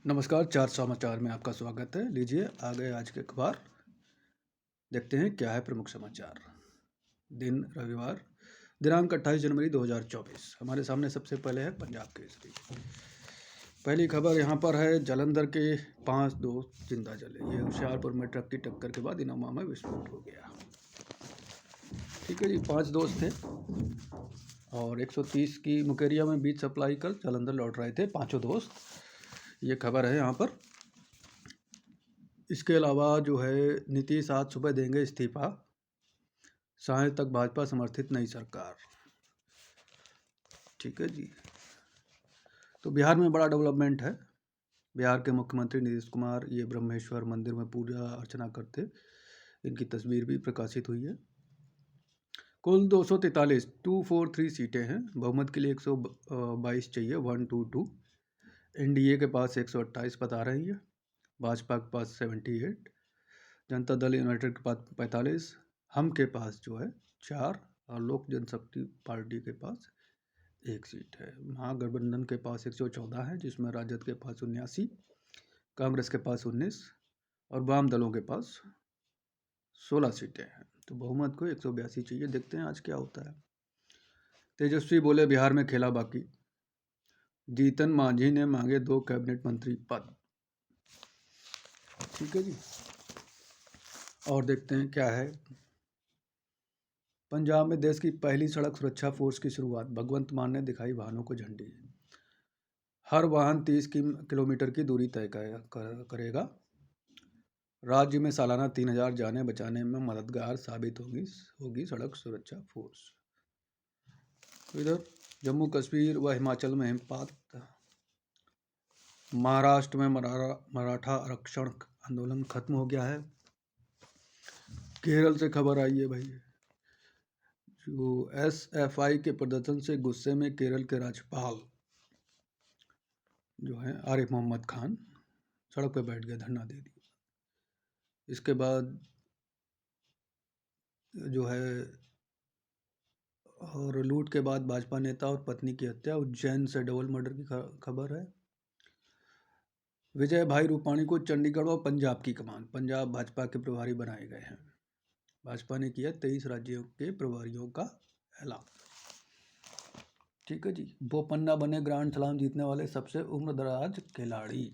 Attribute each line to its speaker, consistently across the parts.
Speaker 1: नमस्कार, चार समाचार में आपका स्वागत है। लीजिए आ गए आज के अखबार। देखते हैं क्या है प्रमुख समाचार। दिन रविवार, दिनांक 28 जनवरी 2024। हमारे सामने सबसे पहले है पंजाब केसरी। पहली खबर यहाँ पर है, जालंधर के 5 दोस्त जिंदा जले। ये होशियारपुर में ट्रक की टक्कर के बाद इनामा में विस्फोट हो गया। ठीक है जी, 5 दोस्त थे और 130 की मुकेरिया में बीज सप्लाई कर जालंधर लौट रहे थे पाँचों दोस्त। ये खबर है यहाँ पर। इसके अलावा जो है, नीतीश आज सुबह देंगे इस्तीफा, सांझ तक भाजपा समर्थित नई सरकार। ठीक है जी। तो बिहार में बड़ा डेवलपमेंट है। बिहार के मुख्यमंत्री नीतीश कुमार ये ब्रह्मेश्वर मंदिर में पूजा अर्चना करते, इनकी तस्वीर भी प्रकाशित हुई है। कुल 243 सीटें हैं। बहुमत के लिए 122 चाहिए, 122। एनडीए के पास 128 पद आ रही है, भाजपा के पास 78, जनता दल यूनाइटेड के पास 45, हम के पास जो है 4 और लोक जनशक्ति पार्टी के पास 1 सीट है। महागठबंधन के पास 114 है, जिसमें राजद के पास 79, कांग्रेस के पास 19 और वाम दलों के पास 16 सीटें हैं। तो बहुमत को 182 चाहिए। देखते हैं आज क्या होता है। तेजस्वी बोले बिहार में खेला बाकी। जीतन मांझी ने मांगे 2 कैबिनेट मंत्री पद। ठीक है जी। और देखते हैं क्या है। पंजाब में देश की पहली सड़क सुरक्षा फोर्स की शुरुआत, भगवंत मान ने दिखाई वाहनों को झंडी। हर वाहन 30 किलोमीटर की दूरी तय करेगा। राज्य में सालाना 3000 जानें बचाने में मददगार साबित होगी सड़क सुरक्षा फोर्स। इधर जम्मू कश्मीर व हिमाचल में हिमपात। महाराष्ट्र में मराठा आरक्षण आंदोलन खत्म हो गया है। केरल से खबर आई है भाई, जो एसएफआई के प्रदर्शन से गुस्से में केरल के राज्यपाल जो है आरिफ मोहम्मद खान सड़क पर बैठ गए, धरना दे दिया। इसके बाद जो है, और लूट के बाद भाजपा नेता और पत्नी की हत्या, उज्जैन से डबल मर्डर की खबर है। विजय भाई रूपाणी को चंडीगढ़ और पंजाब की कमान, पंजाब भाजपा के प्रभारी बनाए गए हैं। भाजपा ने किया 23 राज्यों के प्रभारियों का ऐलान। ठीक है जी। बोपन्ना बने ग्रैंड स्लैम जीतने वाले सबसे उम्रदराज खिलाड़ी।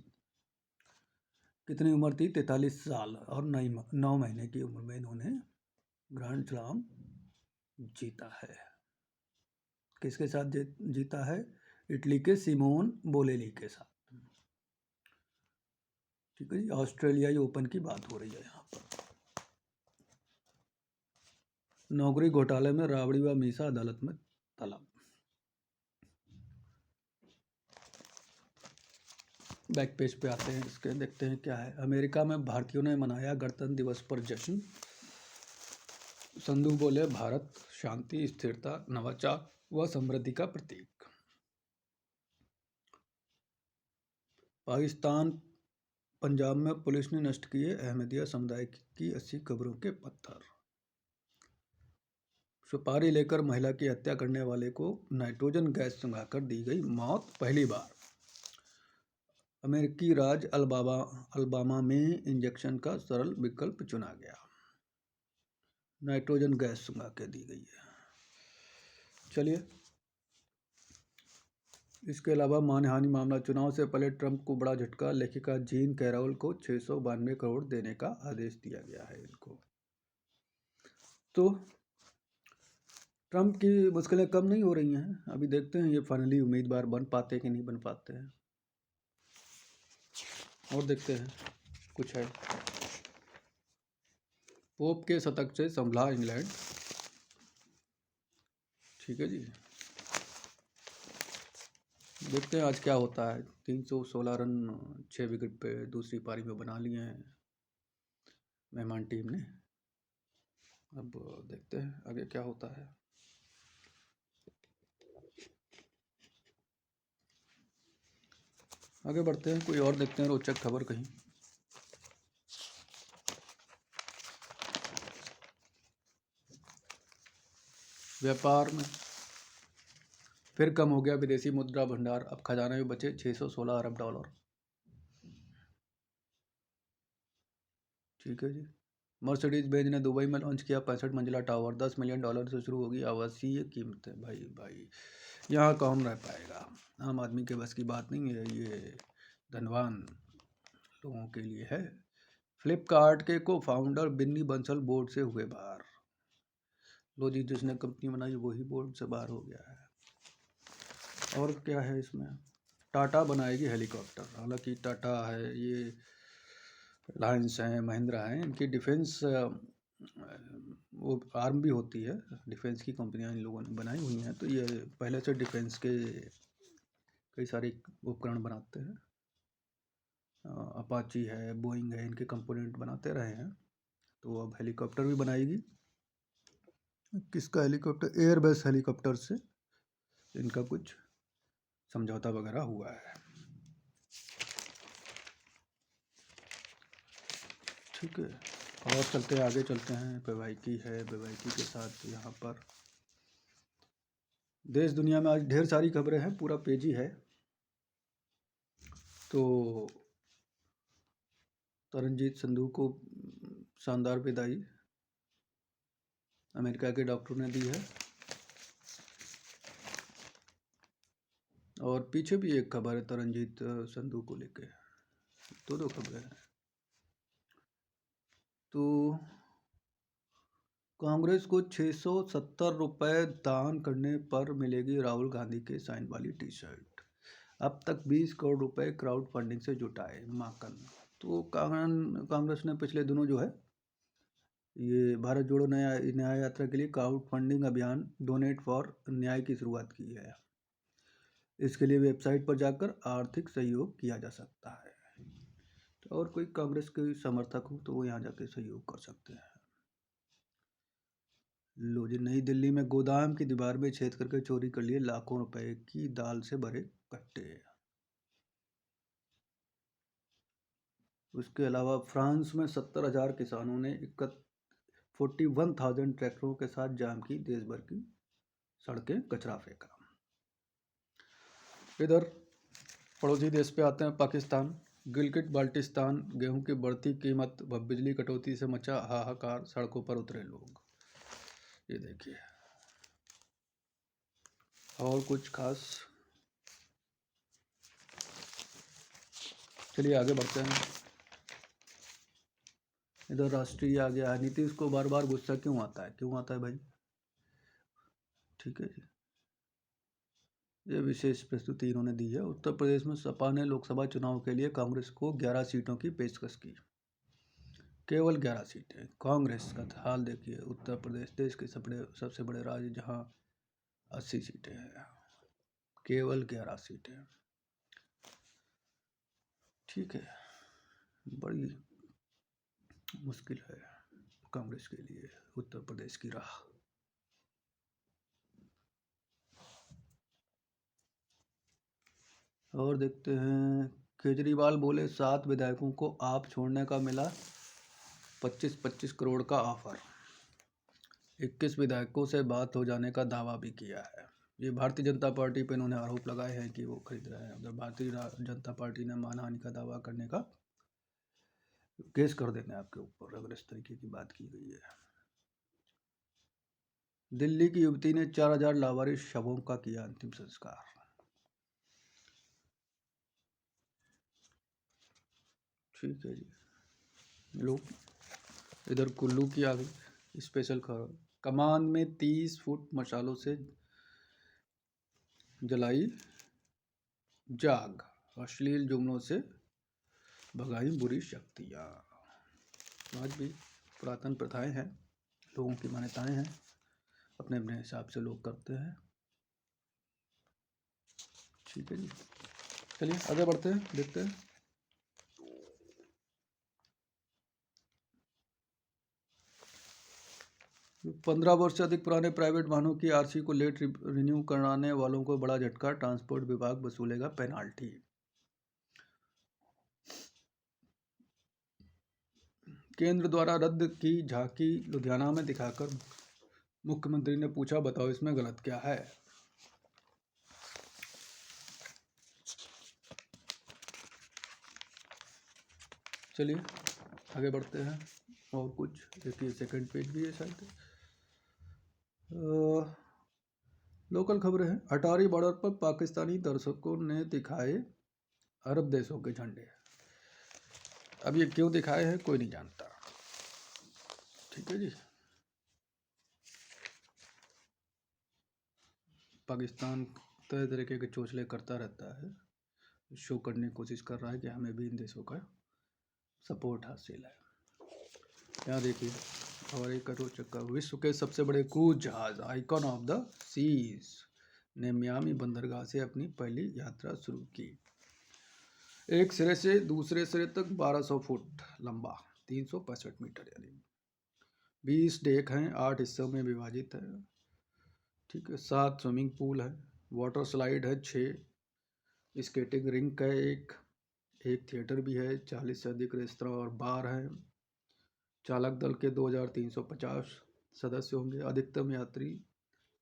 Speaker 1: कितनी उम्र थी? 43 साल और 9 महीने की उम्र में इन्होंने ग्रैंड स्लैम जीता है। किसके साथ जीता है? इटली के सिमोन बोलेली के साथ। ठीक है जी। ऑस्ट्रेलियाई ओपन की बात हो रही है यहाँ पर। नौकरी घोटाले में राबड़ी व मीसा अदालत में तलब। बैक पेज पे आते हैं इसके, देखते हैं क्या है। अमेरिका में भारतीयों ने मनाया गणतंत्र दिवस पर जश्न। संधू बोले भारत शांति, स्थिरता, नवाचार व समृद्धि का प्रतीक। पाकिस्तान पंजाब में पुलिस ने नष्ट किए अहमदिया समुदाय की 80 कब्रों के पत्थर। सुपारी लेकर महिला की हत्या करने वाले को नाइट्रोजन गैस सुंघाकर दी गई मौत, पहली बार। अमेरिकी राज्य अलबामा में इंजेक्शन का सरल विकल्प चुना गया, नाइट्रोजन गैस सुंघा के दी गई है। चलिए, इसके अलावा मानहानि मामला, चुनाव से पहले ट्रंप को बड़ा झटका, लेखिका जीन कैरोल को 692 करोड़ देने का आदेश दिया गया है इनको। तो ट्रंप की मुश्किलें कम नहीं हो रही हैं। अभी देखते हैं ये फाइनली उम्मीदवार बन पाते कि नहीं बन पाते हैं। और देखते हैं कुछ है। पोप के शतक से संभला इंग्लैंड। ठीक है जी। देखते हैं आज क्या होता है। 316 रन 6 विकेट पे दूसरी पारी में बना लिए हैं मेहमान टीम ने। अब देखते हैं आगे क्या होता है। आगे बढ़ते हैं, कोई और देखते हैं रोचक खबर कहीं। व्यापार में फिर कम हो गया विदेशी मुद्रा भंडार, अब खजाने में बचे $616 अरब। ठीक है जी। मर्सिडीज बेंज ने दुबई में लॉन्च किया 65 मंजिला टावर, $10 मिलियन से शुरू होगी आवासीय कीमतें। भाई यहाँ कौन रह पाएगा, आम आदमी के बस की बात नहीं है, ये धनवान लोगों के लिए है। फ्लिपकार्ट के को फाउंडर बिन्नी बंसल बोर्ड से हुए बाहर। लो जी, जिसने कंपनी बनाई वही बोर्ड से बाहर हो गया है। और क्या है इसमें, टाटा बनाएगी हेलीकॉप्टर। हालांकि टाटा है, ये रिलायंस है, महिंद्रा है, इनकी डिफेंस वो आर्म भी होती है, डिफेंस की कंपनियां इन लोगों ने बनाई हुई हैं। तो ये पहले से डिफेंस के कई सारे उपकरण बनाते हैं। अपाची है, बोइंग है, इनके कंपोनेंट बनाते रहे हैं। तो अब हेलीकॉप्टर भी बनाएगी। किसका हेलीकॉप्टर, एयरबस हेलीकॉप्टर से इनका कुछ समझौता वगैरह हुआ है। ठीक है, और चलते हैं आगे, चलते हैं। बेवाइकी है, बेवाइकी के साथ यहाँ पर देश दुनिया में आज ढेर सारी खबरें हैं, पूरा पेज ही है। तो तरनजीत संधू को शानदार विदाई अमेरिका के डॉक्टर ने दी है। और पीछे भी एक खबर है तरनजीत संधू को लेके, दो खबरें हैं। तो कांग्रेस को 670 रुपये दान करने पर मिलेगी राहुल गांधी के साइन वाली टी शर्ट। अब तक 20 करोड़ रुपए क्राउड फंडिंग से जुटाए माकन। तो कांग्रेस ने पिछले दिनों जो है ये भारत जोड़ो न्याय यात्रा के लिए क्राउड फंडिंग अभियान डोनेट फॉर न्याय की शुरुआत की है। इसके लिए वेबसाइट पर जाकर आर्थिक सहयोग किया जा सकता है। तो और कोई कांग्रेस के समर्थक हो तो वो यहाँ जाके सहयोग कर सकते हैं। लो जी, नई दिल्ली में गोदाम की दीवार में छेद करके चोरी कर लिए लाखों रुपए की दाल से भरे कट्टे। उसके अलावा फ्रांस में 70,000 किसानों ने 41,000 ट्रैक्टरों के साथ जाम की देश भर की सड़कें, कचरा फेंका। इधर पड़ोसी देश पे आते हैं, पाकिस्तान। गिलगिट बाल्टिस्तान, गेहूं की बढ़ती कीमत व बिजली कटौती से मचा हाहाकार, सड़कों पर उतरे लोग। ये देखिए, और कुछ खास, चलिए आगे बढ़ते हैं। इधर राष्ट्रीय आ गया है। नीतीश को बार बार गुस्सा क्यों आता है भाई? ठीक है जी, ये विशेष प्रस्तुति इन्होंने दी है। उत्तर प्रदेश में सपा ने लोकसभा चुनाव के लिए कांग्रेस को 11 सीटों की पेशकश की। केवल 11 सीटें। कांग्रेस का हाल देखिए, उत्तर प्रदेश देश के सबसे बड़े राज्य जहां 80 सीटें हैं, केवल 11 सीटें। ठीक है, बड़ी मुश्किल है कांग्रेस के लिए उत्तर प्रदेश की राह। और देखते हैं, केजरीवाल बोले 7 विधायकों को आप छोड़ने का मिला 25-25 करोड़ का ऑफर। 21 विधायकों से बात हो जाने का दावा भी किया है। ये भारतीय जनता पार्टी पे इन्होंने आरोप लगाए हैं कि वो खरीद रहे हैं। उधर भारतीय जनता पार्टी ने मानहानि का दावा करने का केस कर देंगे आपके ऊपर अगर इस तरीके की बात की गई है। दिल्ली की युवती ने 4,000 लावारिस शवों का किया अंतिम संस्कार। ठीक है जी, लोग इधर कुल्लू की आ गई स्पेशल खबर। कमान में 30 फुट मशालों से जलाई जाग, अश्लील जुमलों से भगाई बुरी शक्तियाँ। आज भी पुरातन प्रथाएं हैं, लोगों की मान्यताएं हैं, अपने अपने हिसाब से लोग करते हैं। ठीक है जी, चलिए आगे बढ़ते हैं, देखते हैं। तो 15 वर्ष से अधिक पुराने प्राइवेट वाहनों की आरसी को लेट रिन्यू कराने वालों को बड़ा झटका, ट्रांसपोर्ट विभाग वसूलेगा पेनाल्टी। केंद्र द्वारा रद्द की झांकी लुधियाना में दिखाकर मुख्यमंत्री ने पूछा, बताओ इसमें गलत क्या है? चलिए आगे बढ़ते हैं। और कुछ देखिए, सेकंड पेज भी है शायद। लोकल खबरें हैं। अटारी बॉर्डर पर पाकिस्तानी दर्शकों ने दिखाए अरब देशों के झंडे। अब ये क्यों दिखाए हैं कोई नहीं जानता। ठीक है जी। पाकिस्तान तरह तरीके के चोचले करता रहता है, शो करने की कोशिश कर रहा है कि हमें भी इन देशों का सपोर्ट हासिल है। यहाँ देखिए, और एक रोचक, विश्व के सबसे बड़े क्रूज जहाज आइकॉन ऑफ द सीज ने मियामी बंदरगाह से अपनी पहली यात्रा शुरू की। एक सिरे से दूसरे सिरे तक 1200 फुट लंबा, 365 मीटर, यानी 20 डेक हैं, 8 हिस्सों में विभाजित है। ठीक है। 7 स्विमिंग पूल है, वाटर स्लाइड है 6, स्केटिंग रिंक है एक थिएटर भी है, 40 से अधिक रेस्तरां और बार हैं। चालक दल के 2350 सदस्य होंगे। अधिकतम यात्री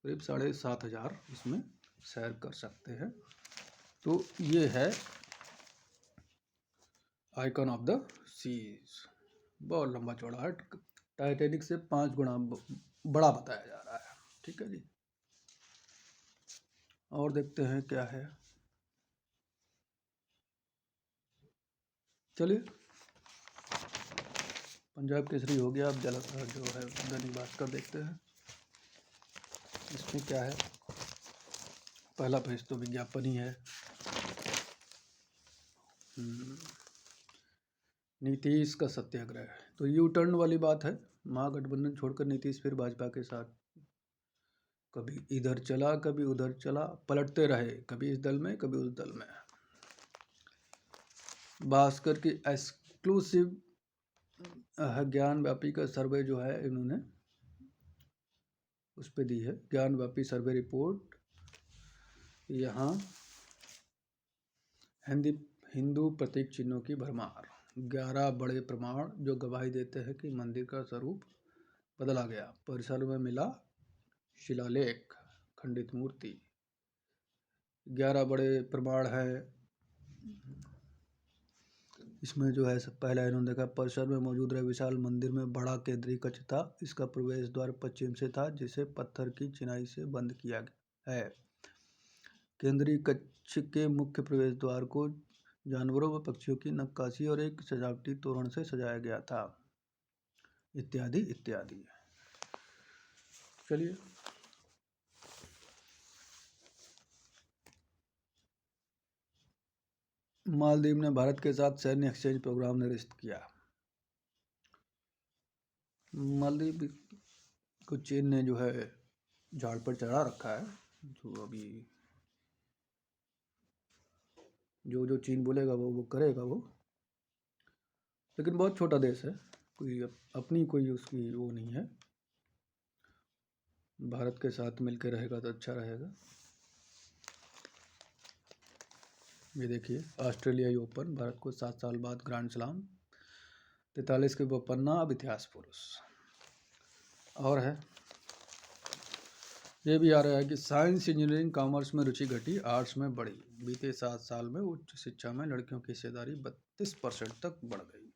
Speaker 1: करीब 7500 इसमें सैर कर सकते हैं। तो ये है आइकॉन ऑफ द सीज। बहुत लंबा चौड़ा है, टाइटैनिक से 5 गुना बड़ा बताया जा रहा है। ठीक है जी। और देखते हैं क्या है। चलिए, पंजाब केसरी हो गया। अब जो है दैनिक भास्कर देखते हैं। इसमें क्या है, पहला पेज तो विज्ञापन ही है। नीतीश का सत्याग्रह, तो यू टर्न वाली बात है। महागठबंधन छोड़कर नीतीश फिर भाजपा के साथ, कभी इधर चला कभी उधर चला, पलटते रहे, कभी इस दल में कभी उस दल में। भास्कर की एक्सक्लूसिव ज्ञान व्यापी का सर्वे जो है इन्होंने उस पर दी है, ज्ञान व्यापी सर्वे रिपोर्ट। यहाँ हिंदू प्रतीक चिन्हों की भरमार, 11 बड़े प्रमाण जो गवाही देते हैं कि मंदिर का स्वरूप बदला गया। परिसर में मिला शिलालेख, खंडित मूर्ति। 11 बड़े प्रमाण है। इसमें जो है पहला इन्होंने देखा, परिसर में मौजूद रहे विशाल मंदिर में बड़ा केंद्रीय कक्ष था। इसका प्रवेश द्वार पश्चिम से था, जिसे पत्थर की चिनाई से बंद किया गया है। केंद्रीय कक्ष के मुख्य प्रवेश द्वार को जानवरों व पक्षियों की नक्काशी और एक सजावटी तोरण से सजाया गया था, इत्यादि इत्यादि। चलिए, मालदीव ने भारत के साथ सैन्य एक्सचेंज प्रोग्राम निरस्त किया। मालदीव को चीन ने जो है झाड़ पर चढ़ा रखा है। जो अभी जो चीन बोलेगा वो करेगा वो। लेकिन बहुत छोटा देश है, कोई अपनी कोई उसकी वो नहीं है। भारत के साथ मिलकर रहेगा तो अच्छा रहेगा। ये देखिए, ऑस्ट्रेलियाई ओपन, भारत को 7 साल बाद ग्रैंड स्लैम, 43 के बोपन्ना अब इतिहास पुरुष। और है, ये भी आ रहा है कि साइंस इंजीनियरिंग कॉमर्स में रुचि घटी, आर्ट्स में बढ़ी। बीते 7 साल में उच्च शिक्षा में लड़कियों की हिस्सेदारी 32% तक बढ़ गई।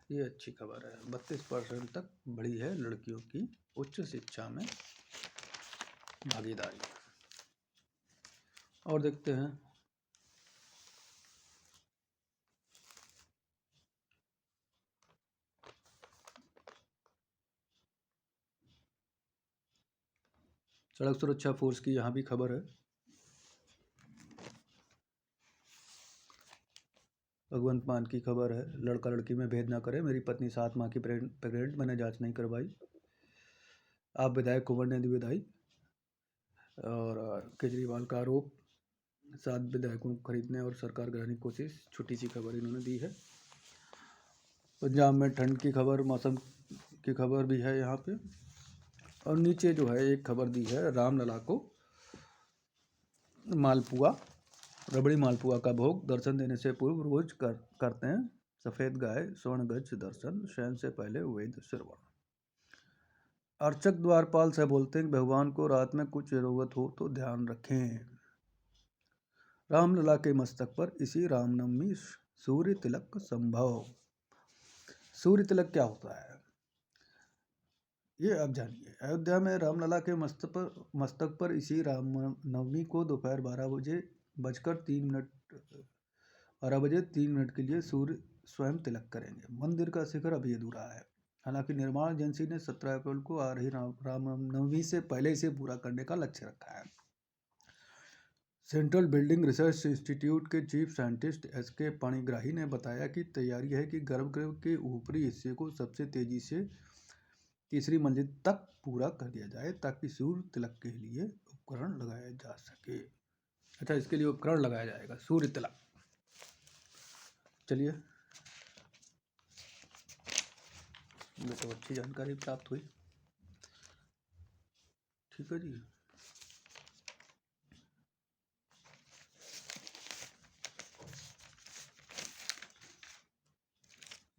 Speaker 1: ये अच्छी खबर है, 32% तक बढ़ी है लड़कियों की उच्च शिक्षा में भागीदारी। और देखते हैं, सड़क सुरक्षा फोर्स की यहाँ भी खबर है। भगवंत मान की खबर है, लड़का लड़की में भेद ना करे, मेरी पत्नी 7 माह की प्रेग्नेंट, मैंने जांच नहीं करवाई। आप विधायक कुंवर ने दी विदाई। और केजरीवाल का आरोप, 7 विधायकों को खरीदने और सरकार गिराने की कोशिश, छोटी सी खबर इन्होंने दी है। पंजाब में ठंड की खबर, मौसम की खबर भी है यहाँ पे। और नीचे जो है एक खबर दी है, रामलला को मालपुआ, रबड़ी मालपुआ का भोग दर्शन देने से पूर्व रोज करते हैं। सफ़ेद गाय स्वर्ण गज दर्शन, शयन से पहले वेद श्रवण। अर्चक द्वारपाल से बोलते हैं कि भगवान को रात में कुछ जरूरत हो तो ध्यान रखें। रामलला के मस्तक पर इसी रामनवमी सूर्य तिलक संभव। सूर्य तिलक क्या होता है ये आप जानिए। अयोध्या में रामलला के मस्तक पर इसी राम नवमी को दोपहर 12 बजे 3 मिनट के लिए सूर्य स्वयं तिलक करेंगे। मंदिर का शिखर अभी अधूरा है। हालांकि निर्माण एजेंसी ने 17 अप्रैल को आ रही रामनवमी से पहले इसे पूरा करने का लक्ष्य रखा है। सेंट्रल बिल्डिंग रिसर्च इंस्टीट्यूट के चीफ साइंटिस्ट एस.के. पाणिग्राही ने बताया कि तैयारी है कि गर्भगृह के ऊपरी हिस्से को सबसे तेजी से तीसरी मंजिल तक पूरा कर दिया जाए ताकि सूर्य तिलक के लिए उपकरण लगाया जा सके। अच्छा, इसके लिए उपकरण लगाया जाएगा सूर्य तिलक। चलिए, मुझे तो अच्छी जानकारी प्राप्त हुई। ठीक है जी।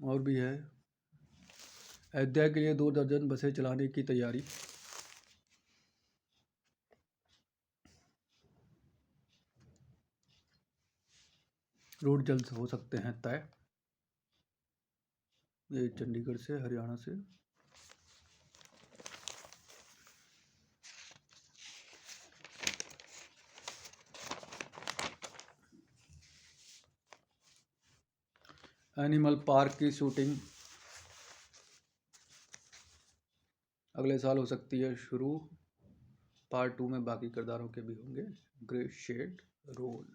Speaker 1: और भी है। अयोध्या के लिए 2 दर्जन बसें चलाने की तैयारी। रूट जल्द हो सकते हैं तय। ये चंडीगढ़ से, हरियाणा से। एनिमल पार्क की शूटिंग अगले साल हो सकती है शुरू। पार्ट 2 में बाकी किरदारों के भी होंगे grey shade role.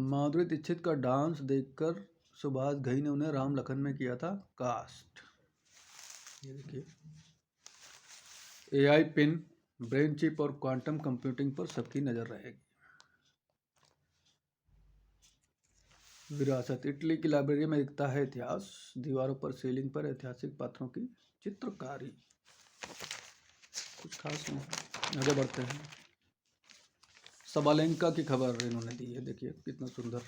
Speaker 1: Madhuri Dixit का डांस देखकर सुभाष घई ने उन्हें राम लखन में किया था कास्ट। ये देखिए, एआई पिन, ब्रेन चिप और क्वांटम कंप्यूटिंग पर सबकी नजर रहेगी। विरासत, इटली की लाइब्रेरी में दिखता है इतिहास। दीवारों पर सीलिंग पर ऐतिहासिक पात्रों की चित्रकारी। कुछ खास नहीं। आगे बढ़ते हैं। सबालेंका की खबर इन्होंने दी है। देखिए कितना सुंदर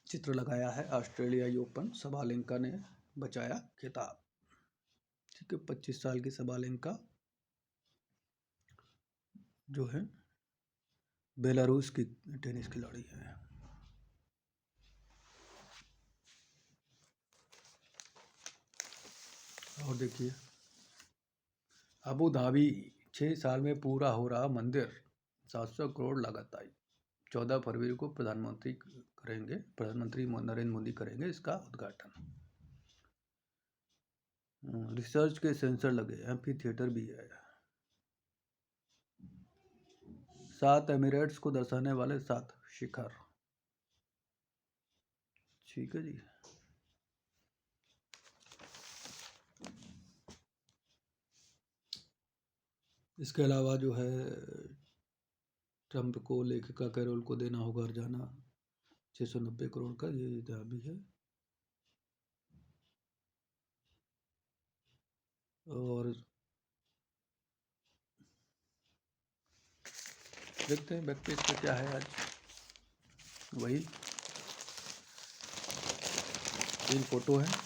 Speaker 1: चित्र लगाया है। ऑस्ट्रेलियाई ओपन, सबालेंका ने बचाया खिताब। ठीक है, 25 साल की सबालेंका जो है बेलारूस की टेनिस खिलाड़ी है। और देखिए, अबू धाबी 6 साल में पूरा हो रहा मंदिर, 700 करोड़ लागत आई। 14 फरवरी को प्रधानमंत्री नरेंद्र मोदी करेंगे इसका उद्घाटन। रिसर्च के सेंसर लगे, एम्फी थिएटर भी है। 7 एमिरेट्स को दर्शाने वाले 7 शिखर। ठीक है जी। इसके अलावा जो है ट्रंप को लेखिका कैरोल को देना होगा हर्जाना 690 करोड़ का, ये भी है। और देखते हैं व्यक्ति इसका क्या है। आज वही 3 फोटो है।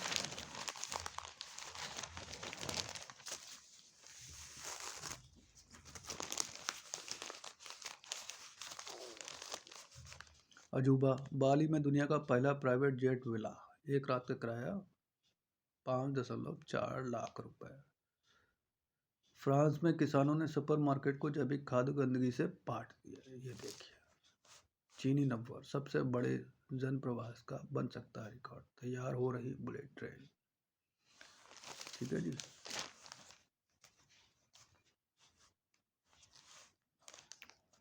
Speaker 1: अजूबा, बाली में दुनिया का पहला प्राइवेट जेट विला, 1 रात का किराया 5.4 लाख रुपए। फ्रांस में किसानों ने सुपरमार्केट को जैविक खाद्य गंदगी से पाट दिया। ये देखिए, चीनी नववर्ष, सबसे बड़े जन प्रवास का बन सकता है रिकॉर्ड। तैयार हो रही बुलेट ट्रेन। ठीक है जी।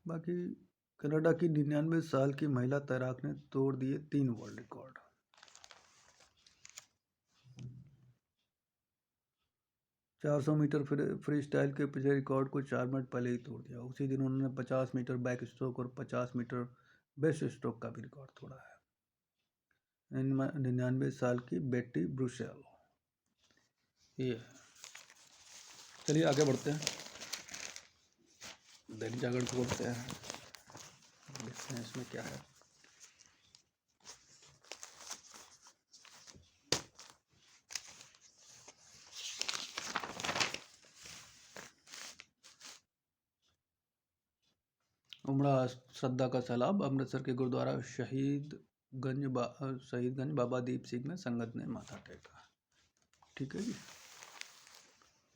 Speaker 1: बाकी कनाडा की 99 साल की महिला तैराक ने तोड़ दिए 3 world record. 400 metre freestyle के पिछले रिकॉर्ड को 4 मिनट पहले ही तोड़ दिया। उसी दिन उन्होंने 50 मीटर बैक स्ट्रोक और 50 मीटर बेस्ट स्ट्रोक का भी रिकॉर्ड तोड़ा है। 99 साल की बेटी ब्रुसेल। ये चलिए आगे बढ़ते हैं। दैनिक जागरण को बढ़ते हैं, देखते हैं इसमें क्या है। उमड़ा श्रद्धा का सैलाब, अमृतसर के गुरुद्वारा शहीद शहीदगंज बाबा दीप सिंह में संगत ने माथा टेका। ठीक है जी।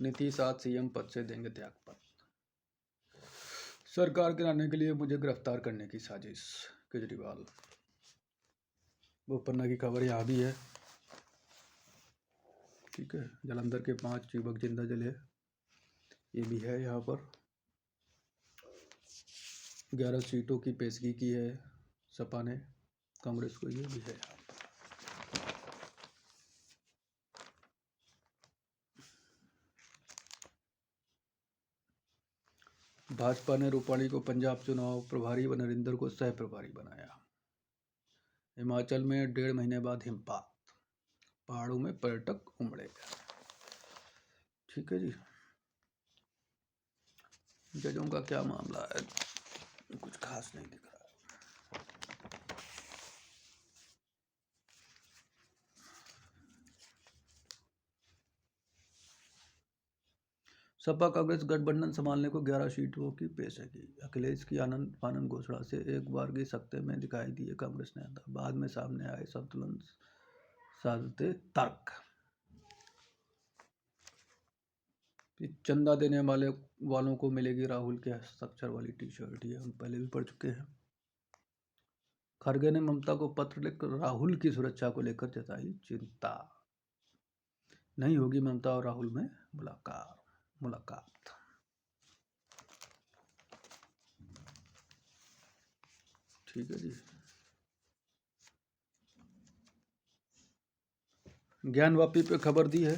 Speaker 1: नीतीश आज सीएम पद से देंगे त्यागपत्र। सरकार गिराने के लिए मुझे गिरफ्तार करने की साजिश, केजरीवाल। वो पन्ना की खबर यहाँ भी है। ठीक है। जालंधर के 5 युवक जिंदा जले, ये भी है यहाँ पर। 11 सीटों की पेशगी की है सपा ने कांग्रेस को, ये भी है यहाँ पर। भाजपा ने रूपाणी को पंजाब चुनाव प्रभारी व नरेंद्र को सह प्रभारी बनाया। हिमाचल में 1.5 महीने बाद हिमपात, पहाड़ों में पर्यटक उमड़े। ठीक है जी। जजों का क्या मामला है, कुछ खास नहीं दिख रहा। सपा कांग्रेस गठबंधन संभालने को 11 सीटों की पेशगी। अखिलेश की आनंद फानन घोषणा से एक बार की सकते में दिखाई दिए कांग्रेस नेता, बाद में सामने आए संतुलन साधते तर्क। चंदा देने वालों को मिलेगी राहुल के हस्ताक्षर वाली टी-शर्ट, ये हम पहले भी पढ़ चुके हैं। खड़गे ने ममता को पत्र लिखकर राहुल की सुरक्षा को लेकर जताई चिंता। नहीं होगी ममता और राहुल में मुलाकात। ठीक है जी। ज्ञानवापी पे खबर दी है,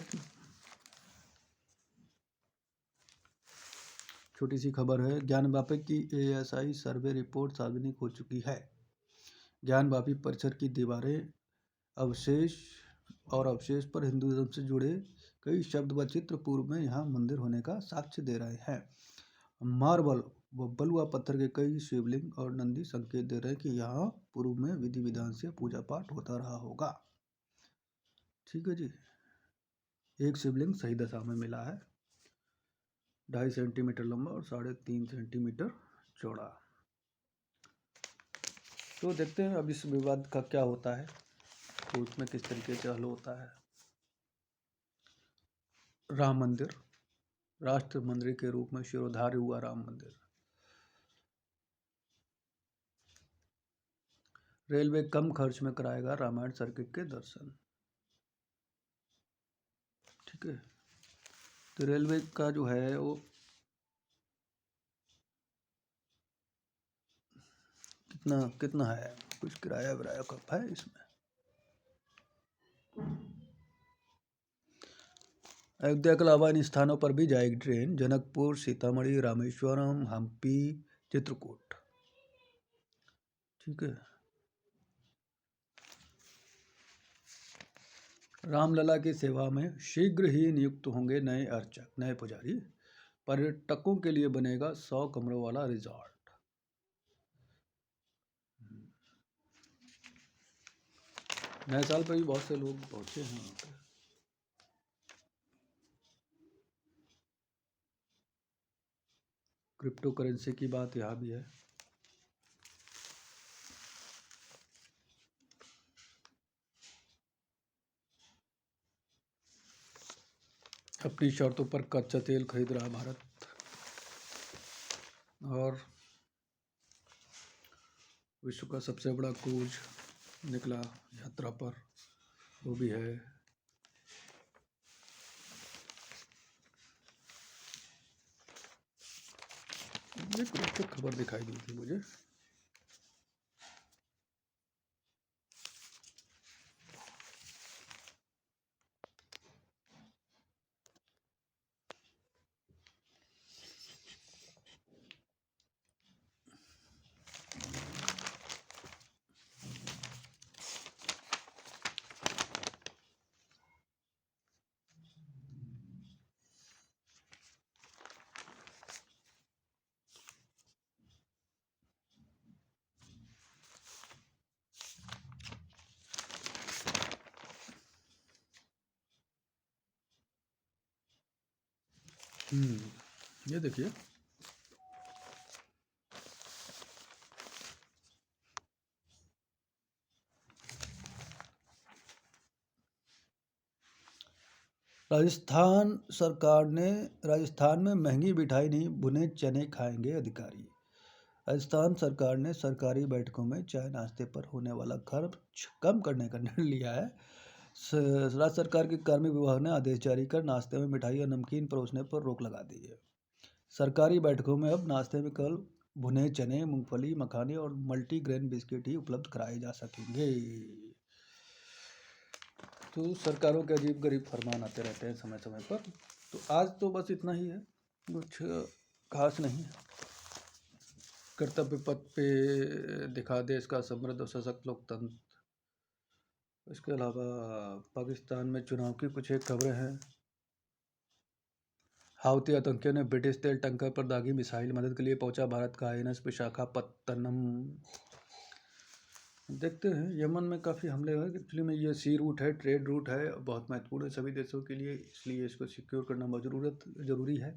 Speaker 1: छोटी सी खबर है। ज्ञानवापी की एएसआई सर्वे रिपोर्ट सार्वजनिक हो चुकी है। ज्ञानवापी परिसर की दीवारें अवशेष पर हिंदुइज्म से जुड़े कई शब्द व चित्र पूर्व में यहाँ मंदिर होने का साक्ष्य दे रहे हैं। मार्बल व बलुआ पत्थर के कई शिवलिंग और नंदी संकेत दे रहे हैं कि यहाँ पूर्व में विधि विधान से पूजा पाठ होता रहा होगा। ठीक है जी। एक शिवलिंग सही दशा में मिला है, 2.5 सेंटीमीटर लंबा और 3.5 सेंटीमीटर चौड़ा। तो देखते हैं अब इस विवाद का क्या होता है, तो उसमें किस तरीके से हल होता है। राम मंदिर, राष्ट्र मंदिर के रूप में शिरोधार्य हुआ राम मंदिर। रेलवे कम खर्च में कराएगा रामायण सर्किट के दर्शन। ठीक है। तो रेलवे का जो है वो कितना है, कुछ किराया विराया कब है इसमें। अयोध्या के अलावा इन स्थानों पर भी जाएगी ट्रेन, जनकपुर, सीतामढ़ी, रामेश्वरम, हम्पी, चित्रकूट। ठीक है। रामलला की सेवा में शीघ्र ही नियुक्त होंगे नए अर्चक, नए पुजारी। पर्यटकों के लिए बनेगा 100 कमरों वाला रिजॉर्ट। नए साल पर भी बहुत से लोग पहुंचे हैं वहाँ पे। क्रिप्टो करेंसी की बात यहाँ भी है। अपनी शर्तों पर कच्चा तेल खरीद रहा भारत। और विश्व का सबसे बड़ा क्रूज निकला यात्रा पर, वो भी है। एक रोचक खबर दिखाई दी थी मुझे। ये देखिए, राजस्थान में महंगी मिठाई नहीं, भुने चने खाएंगे अधिकारी। राजस्थान सरकार ने सरकारी बैठकों में चाय नाश्ते पर होने वाला खर्च कम करने का निर्णय लिया है। राज्य सरकार के कार्मिक विभाग ने आदेश जारी कर नाश्ते में मिठाई या नमकीन परोसने पर रोक लगा दी है। सरकारी बैठकों में अब नाश्ते में केवल भुने चने, मूंगफली, मखाने और मल्टीग्रेन बिस्किट ही उपलब्ध कराए जा सकेंगे। तो सरकारों के अजीब गरीब फरमान आते रहते हैं समय समय पर। तो आज तो बस इतना ही है, कुछ खास नहीं। कर्तव्य पथ पे दिखा देश का समृद्ध और सशक्त लोकतंत्र। इसके अलावा पाकिस्तान में चुनाव की कुछ एक खबरें हैं। हाउती आतंकियों ने ब्रिटिश तेल टैंकर पर दागी मिसाइल, मदद के लिए पहुंचा भारत का INS विशाखापत्तनम। देखते हैं, यमन में काफ़ी हमले हुए। एक्चुअली में ये सी रूट है, ट्रेड रूट है, बहुत महत्वपूर्ण है सभी देशों के लिए, इसलिए इसको सिक्योर करना बहुत ज़रूरी है।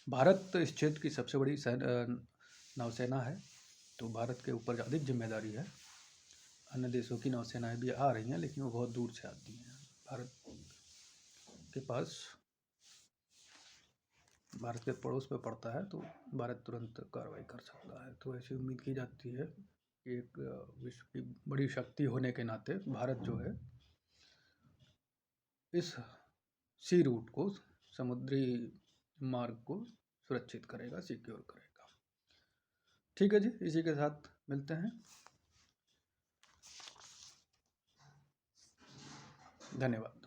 Speaker 1: भारत इस क्षेत्र की सबसे बड़ी नौसेना है, तो भारत के ऊपर अधिक जिम्मेदारी है। अन्य देशों की नौसेनाएं भी आ रही हैं, लेकिन वो बहुत दूर से आती हैं। भारत के पड़ोस में पड़ता है, तो भारत तुरंत कार्रवाई कर सकता है। तो ऐसी उम्मीद की जाती है कि एक विश्व की बड़ी शक्ति होने के नाते भारत जो है इस सी रूट को, समुद्री मार्ग को सुरक्षित करेगा, सिक्योर करेगा। ठीक है जी, इसी के साथ मिलते हैं। धन्यवाद।